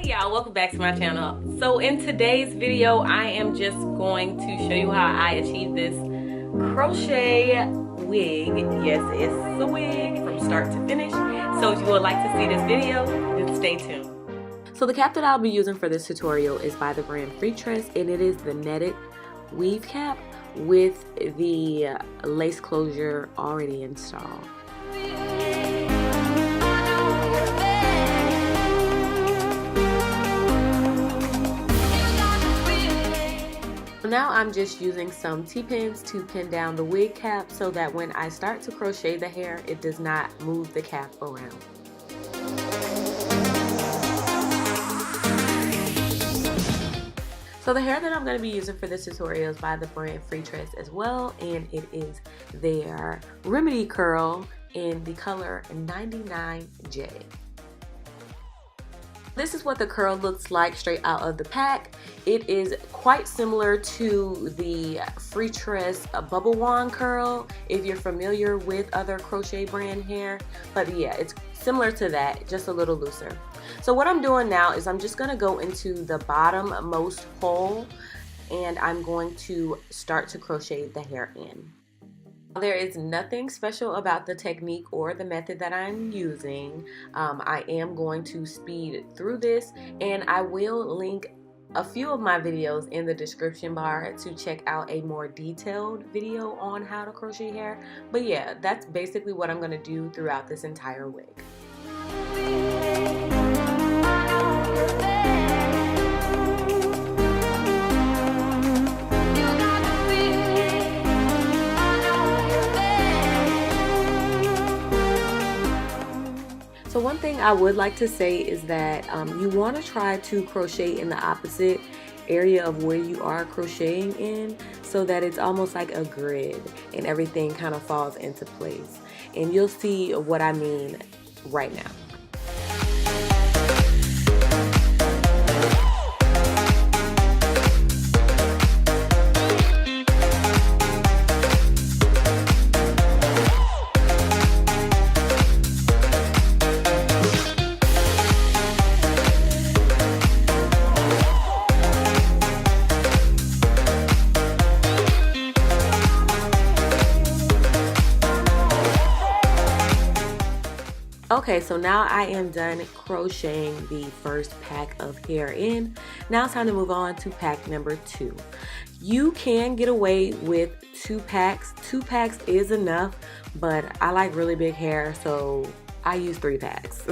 Hey y'all, welcome back to my channel. So in today's video, I am just going to show you how I achieved this crochet wig. Yes, it's a wig from start to finish. So if you would like to see this video, then stay tuned. So the cap that I'll be using for this tutorial is by the brand Freetress, and it is the netted weave cap with the lace closure already installed. Now I'm just using some T-pins to pin down the wig cap so that when I start to crochet the hair, it does not move the cap around. So the hair that I'm going to be using for this tutorial is by the brand Freetress as well, and it is their Remedy Curl in the color 99J. This is what the curl looks like straight out of the pack. It is quite similar to the Freetress Bubble Wand curl if you're familiar with other crochet brand hair. But yeah, it's similar to that, just a little looser. So what I'm doing now is I'm just going to go into the bottommost hole and I'm going to start to crochet the hair in. There is nothing special about the technique or the method that I'm using. I am going to speed through this, and I will link a few of my videos in the description bar to check out a more detailed video on how to crochet hair. But yeah, that's basically what I'm going to do throughout this entire wig. So one thing I would like to say is that you want to try to crochet in the opposite area of where you are crocheting in, so that it's almost like a grid and everything kind of falls into place. And you'll see what I mean right now. Okay, so now I am done crocheting the first pack of hair in. Now it's time to move on to pack number 2. You can get away with 2 packs. 2 packs is enough, but I like really big hair, so I use 3 packs.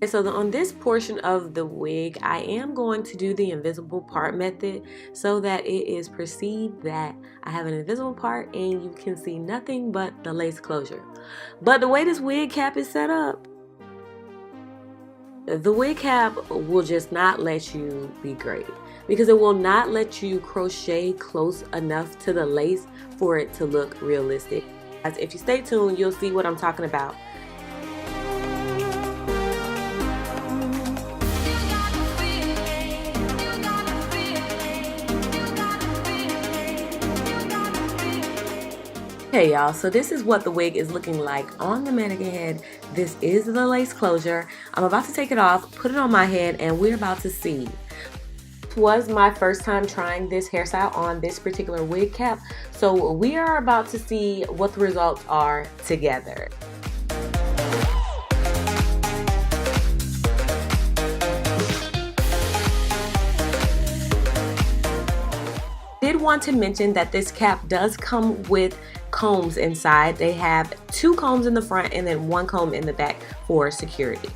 So on this portion of the wig, I am going to do the invisible part method so that it is perceived that I have an invisible part and you can see nothing but the lace closure. But the way this wig cap is set up, the wig cap will just not let you be great, because it will not let you crochet close enough to the lace for it to look realistic. As if you stay tuned, you'll see what I'm talking about. Hey y'all, so this is what the wig is looking like on the mannequin head. This is the lace closure. I'm about to take it off, put it on my head, and we're about to see. This was my first time trying this hairstyle on this particular wig cap, so we are about to see what the results are together. Did want to mention that this cap does come with combs inside. They have 2 combs in the front and then 1 comb in the back for security.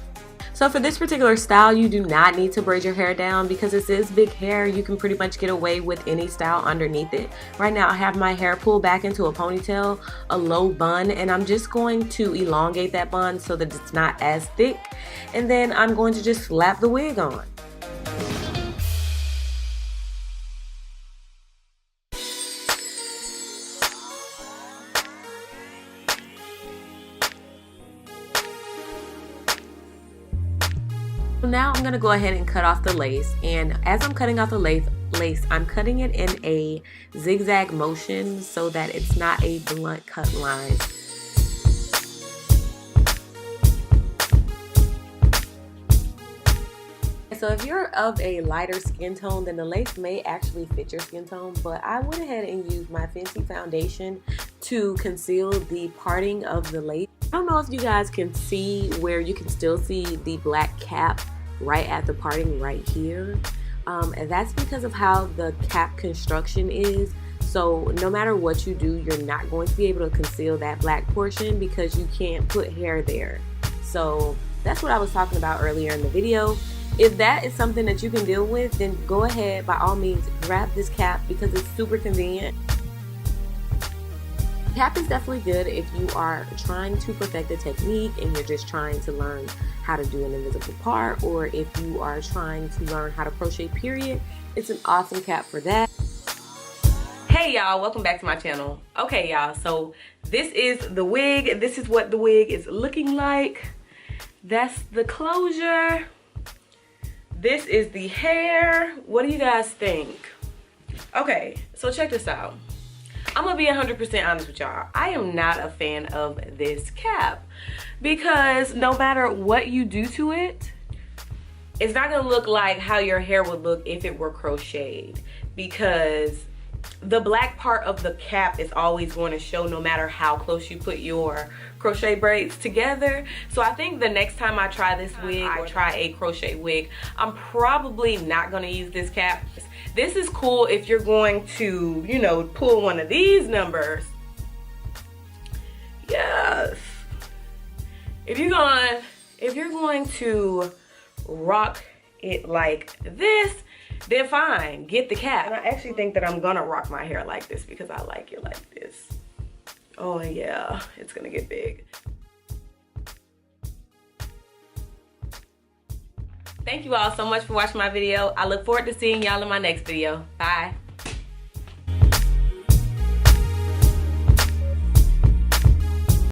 So for this particular style, you do not need to braid your hair down because this is big hair. You can pretty much get away with any style underneath it. Right now I have my hair pulled back into a ponytail, a low bun, and I'm just going to elongate that bun so that it's not as thick. And then I'm going to just slap the wig on. Now I'm going to go ahead and cut off the lace, and as I'm cutting off the lace, I'm cutting it in a zigzag motion so that it's not a blunt cut line. So if you're of a lighter skin tone, then the lace may actually fit your skin tone, but I went ahead and used my Fenty foundation to conceal the parting of the lace. I don't know if you guys can see where you can still see the black cap right at the parting right here. And that's because of how the cap construction is. So no matter what you do, you're not going to be able to conceal that black portion because you can't put hair there. So that's what I was talking about earlier in the video. If that is something that you can deal with, then go ahead, by all means, grab this cap because it's super convenient. Cap is definitely good if you are trying to perfect the technique and you're just trying to learn how to do an invisible part, or if you are trying to learn how to crochet period. It's an awesome cap for that. Hey y'all, welcome back to my channel. Okay y'all, so this is the wig. This is what the wig is looking like. That's the closure. This is the hair. What do you guys think? Okay, so check this out. I'm gonna be 100% honest with y'all. I am not a fan of this cap because no matter what you do to it, it's not gonna look like how your hair would look if it were crocheted, because the black part of the cap is always going to show no matter how close you put your crochet braids together. So I think the next time I try this wig or try a crochet wig, I'm probably not going to use this cap. This is cool if you're going to, you know, pull one of these numbers. Yes. If you're going to rock it like this, then fine, get the cap. And I actually think that I'm gonna rock my hair like this because I like it like this. Oh yeah, it's gonna get big. Thank you all so much for watching my video. I look forward to seeing y'all in my next video. Bye.